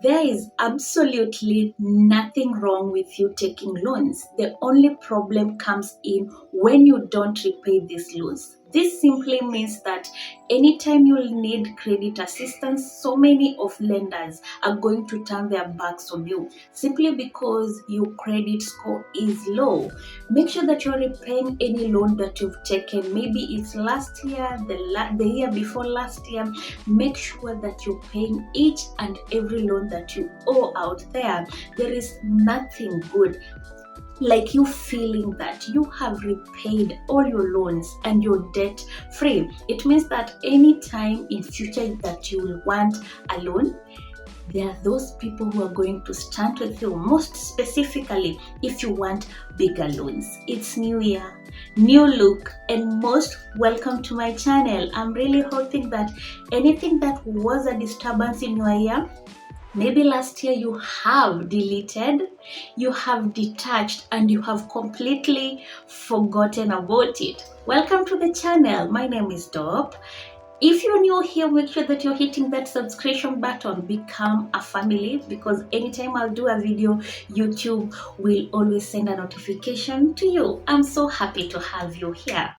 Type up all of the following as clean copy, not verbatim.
There is absolutely nothing wrong with you taking loans. The only problem comes in when you don't repay these loans. This simply means that anytime you'll need credit assistance, so many of lenders are going to turn their backs on you simply because your credit score is low. Make sure that you're repaying any loan that you've taken. Maybe it's last year, the year before last year. Make sure that you're paying each and every loan that you owe out there. There is nothing good like you feeling that you have repaid all your loans and you're debt free. It means that anytime in future that you will want a loan, there are those people who are going to stand with you, most specifically if you want bigger loans. It's new year, new look, and most welcome to my channel. I'm really hoping that anything that was a disturbance in your year, maybe last year, you have deleted, you have detached, and you have completely forgotten about it. Welcome to the channel. My name is Dop. If you're new here, make sure that you're hitting that subscription button. Become a family, because anytime I'll do a video, YouTube will always send a notification to you. I'm so happy to have you here.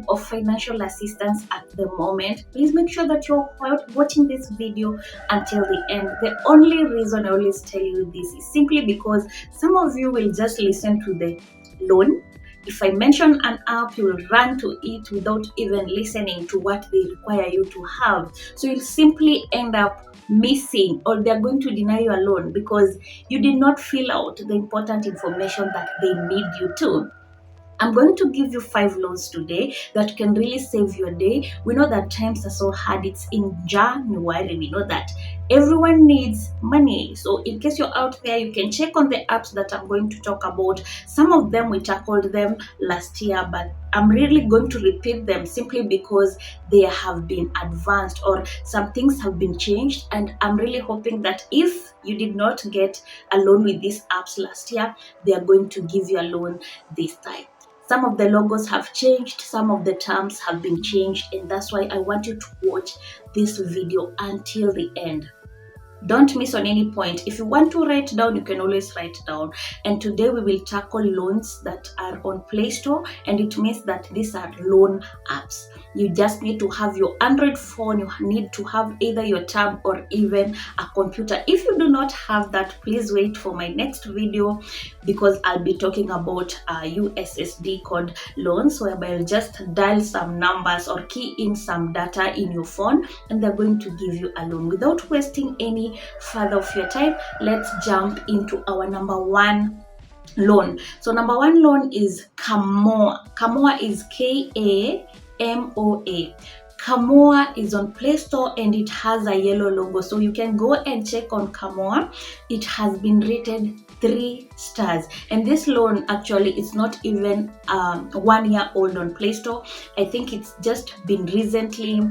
Of financial assistance at the moment, please make sure that you're watching this video until the end. The only reason I always tell you this is simply because some of you will just listen to the loan. If I mention an app, you will run to it without even listening to what they require you to have. So you'll simply end up missing, or they're going to deny you a loan because you did not fill out the important information that they need you to. I'm going to give you 5 loans today that can really save your day. We know that times are so hard. It's in January. We know that everyone needs money. So in case you're out there, you can check on the apps that I'm going to talk about. Some of them we tackled them last year, but I'm really going to repeat them simply because they have been advanced or some things have been changed. And I'm really hoping that if you did not get a loan with these apps last year, they are going to give you a loan this time. Some of the logos have changed, some of the terms have been changed, and that's why I want you to watch this video until the end. Don't miss on any point. If you want to write down, you can always write down. And today we will tackle loans that are on Play Store, and it means that these are loan apps. You just need to have your Android phone. You need to have either your tab or even a computer. If you do not have that, please wait for my next video, because I'll be talking about USSD code loans, whereby you'll just dial some numbers or key in some data in your phone, and they're going to give you a loan. Without wasting any further of your time, let's jump into our number 1 loan. So number 1 loan is Kamoa. Kamoa is KAMOA. Kamoa is on Play Store and it has a yellow logo, so you can go and check on Kamoa. It has been rated 3 stars, and this loan actually is not even 1 year old on Play Store. I think it's just been recently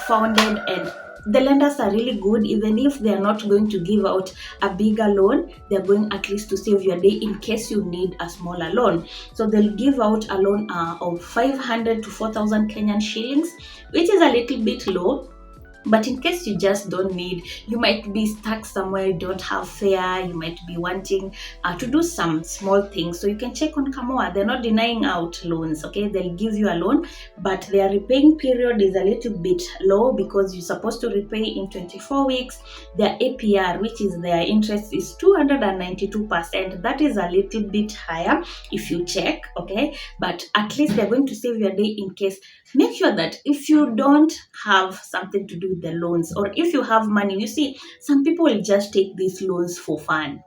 founded, and the lenders are really good. Even if they're not going to give out a bigger loan, they're going at least to save your day in case you need a smaller loan. So they'll give out a loan of 500 to 4,000 Kenyan shillings, which is a little bit low. But in case you just don't need, you might be stuck somewhere, you don't have fare, you might be wanting to do some small things. So you can check on Kamoa. They're not denying out loans, okay? They'll give you a loan, but their repaying period is a little bit low because you're supposed to repay in 24 weeks. Their APR, which is their interest, is 292%. That is a little bit higher if you check, okay? But at least they're going to save your day in case. Make sure that if you don't have something to do with the loans, or if you have money, you see, some people will just take these loans for fun.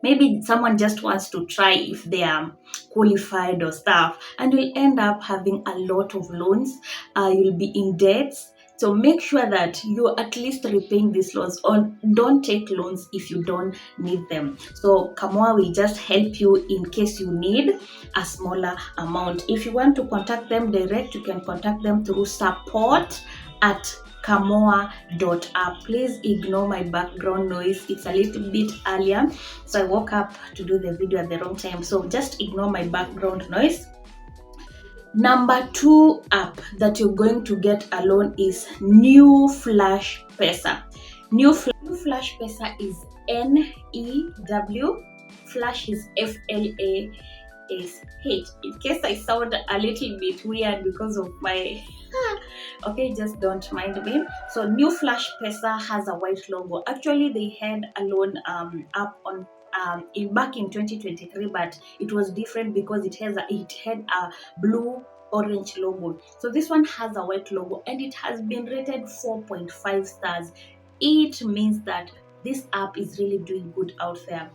maybe someone just wants to try if they are qualified or stuff, and you'll end up having a lot of loans. You'll be in debts. So make sure that you're at least repaying these loans, or don't take loans if you don't need them. So Kamoa will just help you in case you need a smaller amount. If you want to contact them direct, you can contact them through support@kamoa.app. Please ignore my background noise. It's a little bit earlier, so I woke up to do the video at the wrong time. So just ignore my background noise. Number 2 app that you're going to get alone is New Flash PESA. New Flash PESA is NEW. Flash is FLASH. In case I sound a little bit weird because of my okay, just don't mind me. So New Flash PESA has a white logo. Actually, they had Aloan app on back in 2023, but it was different because it had a blue orange logo. So this one has a white logo, and it has been rated 4.5 stars. It means that this app is really doing good out there.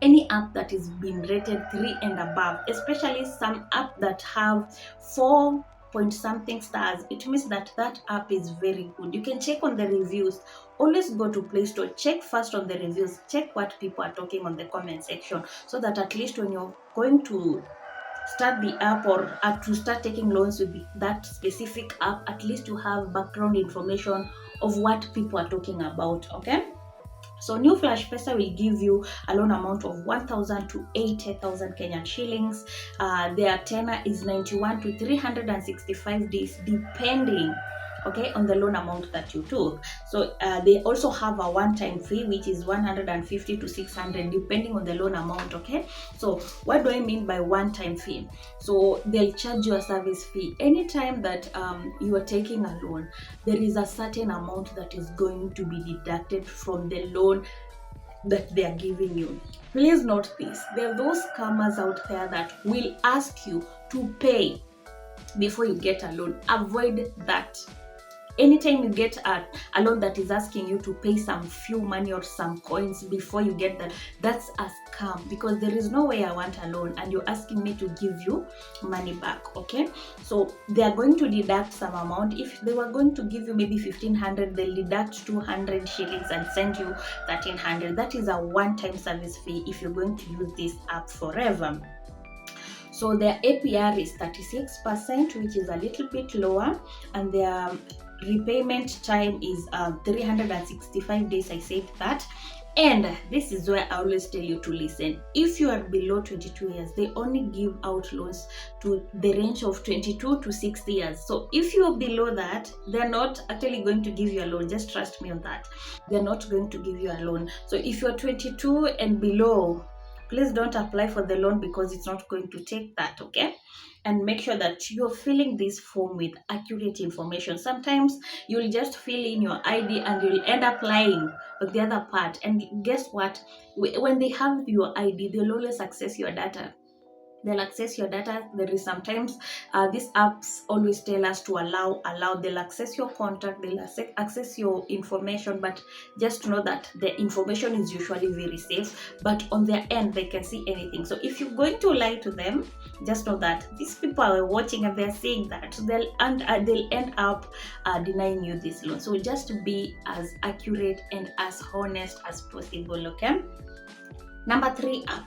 Any app that is being rated 3 and above, especially some app that have 4 point something stars, it means that that app is very good. You can check on the reviews. Always go to Play Store, check first on the reviews, check what people are talking on the comment section, so that at least when you're going to start the app or to start taking loans with that specific app, at least you have background information of what people are talking about. Okay, so New Flash PESA will give you a loan amount of 1,000 to 80,000 Kenyan shillings. Their tenor is 91 to 365 days, depending, okay, on the loan amount that you took. So they also have a one-time fee, which is 150 to 600, depending on the loan amount. Okay, so what do I mean by one-time fee? So they'll charge you a service fee anytime that you are taking a loan. There is a certain amount that is going to be deducted from the loan that they are giving you. Please note this: there are those scammers out there that will ask you to pay before you get a loan. Avoid that. Anytime you get a loan that is asking you to pay some few money or some coins before you get that, that's a scam, because there is no way I want a loan and you're asking me to give you money back. Okay, so they are going to deduct some amount. If they were going to give you maybe 1,500, they'll deduct 200 shillings and send you 1,300. That is a one-time service fee if you're going to use this app forever. So their APR is 36%, which is a little bit lower, and their repayment time is 365 days. I said that. And this is where I always tell you to listen. If you are below 22 years, they only give out loans to the range of 22 to 60 years. So if you are below that, they're not actually going to give you a loan. Just trust me on that. They're not going to give you a loan. So if you're 22 and below, please don't apply for the loan, because it's not going to take that. Okay, and make sure that you're filling this form with accurate information. Sometimes you'll just fill in your ID and you'll end up lying on the other part, and guess what? When they have your ID, they'll always access your data. They'll access your data. There is sometimes these apps always tell us to allow. They'll access your contact, they'll access your information, but just know that the information is usually very safe, but on their end they can see anything. So if you're going to lie to them, just know that these people are watching and they're seeing that. So they'll end up denying you this loan. So just be as accurate and as honest as possible. Okay, number 3 app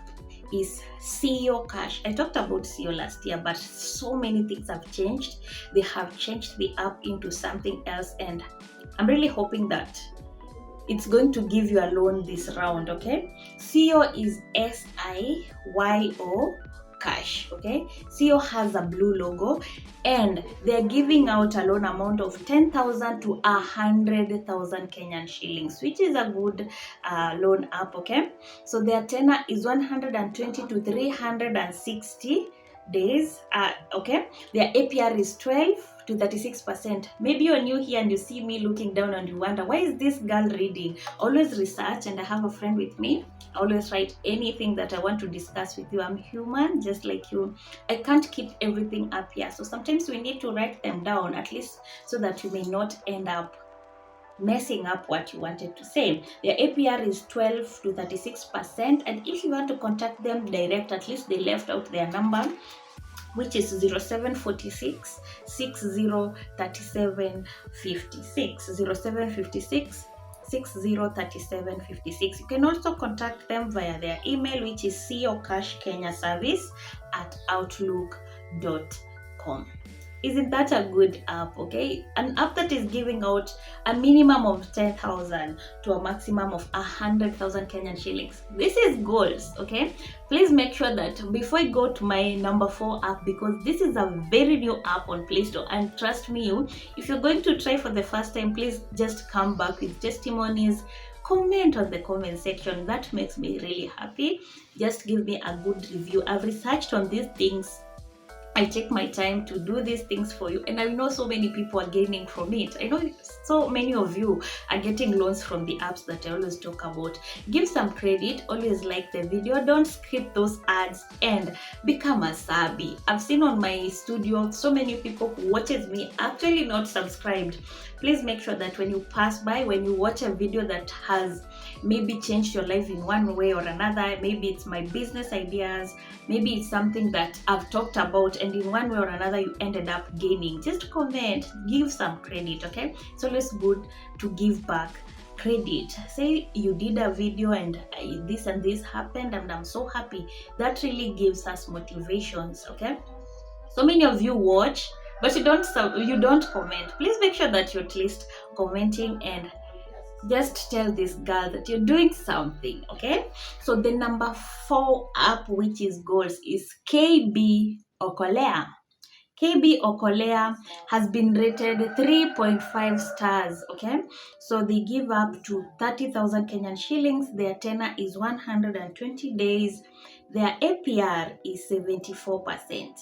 is Coash. I talked about CEO last year, but so many things have changed. They have changed the app into something else, and I'm really hoping that it's going to give you a loan this round. Okay, CEO is SIYO Cash. Okay, CEO has a blue logo, and they're giving out a loan amount of 10,000 to 100,000 Kenyan shillings, which is a good loan app. Okay, so their tenor is 120 to 360 days. Okay, their APR is 12 to 36%. Maybe you're new here and you see me looking down and you wonder, why is this girl reading? Always research, and I have a friend with me. I always write anything that I want to discuss with you. I'm human, just like you. I can't keep everything up here. So sometimes we need to write them down, at least so that you may not end up messing up what you wanted to say. Their APR is 12 to 36%, and if you want to contact them direct, at least they left out their number, which is 0746 603756, 0756 603756. You can also contact them via their email, which is coashkenyaservice@outlook.com. Isn't that a good app? Okay, an app that is giving out a minimum of 10,000 to a maximum of 100,000 Kenyan shillings. This is goals. Okay, please make sure that before you go to my number 4 app, because this is a very new app on Play Store, and trust me, if you're going to try for the first time, please just come back with testimonies. Comment on the comment section. That makes me really happy. Just give me a good review. I've researched on these things. I take my time to do these things for you, and I know so many people are gaining from it. I know so many of you are getting loans from the apps that I always talk about. Give some credit, always like the video, don't skip those ads, and become a sabi. I've seen on my studio so many people who watches me actually not subscribed. Please make sure that when you pass by, when you watch a video that has maybe changed your life in one way or another, maybe it's my business ideas, maybe it's something that I've talked about, and in one way or another you ended up gaining, just comment, give some credit. Okay, it's always good to give back credit. Say you did a video and this and this happened and I'm so happy. That really gives us motivations. Okay, so many of you watch but you don't comment. Please make sure that you're at least commenting and just tell this girl that you're doing something. Okay, so the number 4 app, which is goals, is KB Okolea. KB Okolea has been rated 3.5 stars. Okay, so they give up to 30,000 Kenyan shillings. Their tenor is 120 days. Their APR is 74%.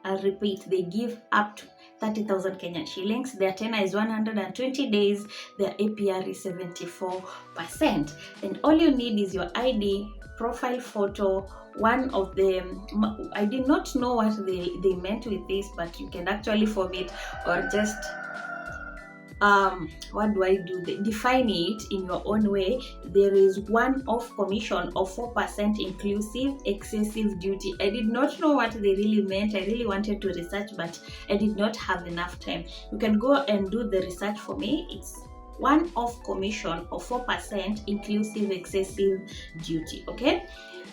I'll repeat, they give up to 30,000 Kenyan shillings. Their tenor is 120 days. Their APR is 74%. And all you need is your ID, profile photo, one of them. I did not know what they meant with this, but you can actually form it or just what do I do? Define it in your own way. There is one-off commission of 4% inclusive excessive duty. I did not know what they really meant. I really wanted to research, but I did not have enough time. You can go and do the research for me. It's one-off commission of 4% inclusive excessive duty. Okay,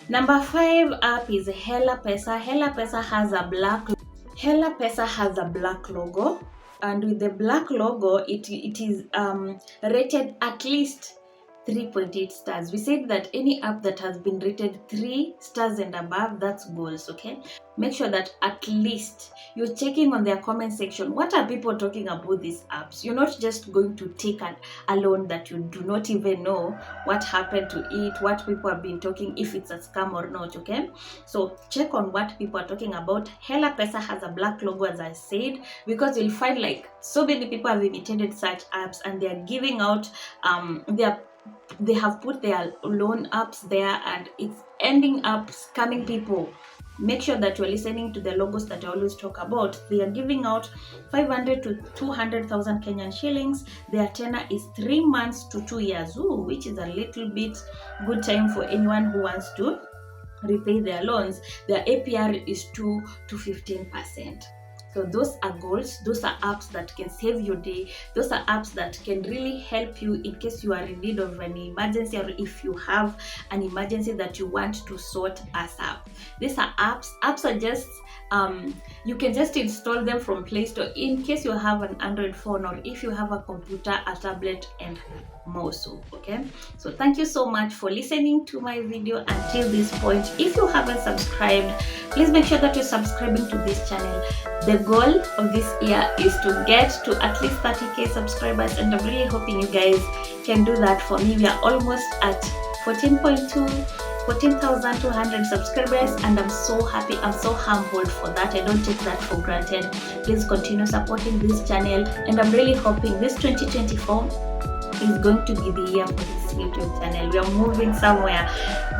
number 5 app is PESA. PESA has a black logo. And with the black logo, it is rated at least 3.8 stars. We said that any app that has been rated 3 stars and above, that's goals. Okay, make sure that at least you're checking on their comment section. What are people talking about these apps? You're not just going to take a loan that you do not even know what happened to it, what people have been talking, if it's a scam or not. Okay, so check on what people are talking about. PESA has a black logo, as I said, because you'll find like so many people have imitated such apps, and they're giving out they have put their loan apps there, and it's ending up scamming people. Make sure that you're listening to the logos that I always talk about. They are giving out 500 to 200,000 Kenyan shillings. Their tenor is 3 months to 2 years, which is a little bit good time for anyone who wants to repay their loans. Their APR is 2 to 15%. So those are goals. Those are apps that can save your day. Those are apps that can really help you in case you are in need of an emergency, or if you have an emergency that you want to sort ASAP. These are apps. Apps are just you can just install them from Play Store in case you have an Android phone, or if you have a computer, a tablet, and more so. Okay, so thank you so much for listening to my video until this point. If you haven't subscribed, please make sure that you're subscribing to this channel. The goal of this year is to get to at least 30k subscribers, and I'm really hoping you guys can do that for me. We are almost at 14,200 subscribers, and I'm so happy. I'm so humbled for that. I don't take that for granted. Please continue supporting this channel, and I'm really hoping this 2024 is going to be the year for this YouTube channel. We are moving somewhere.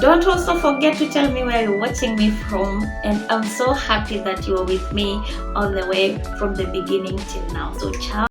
Don't also forget to tell me where you're watching me from, and I'm so happy that you are with me all the way from the beginning till now. So ciao.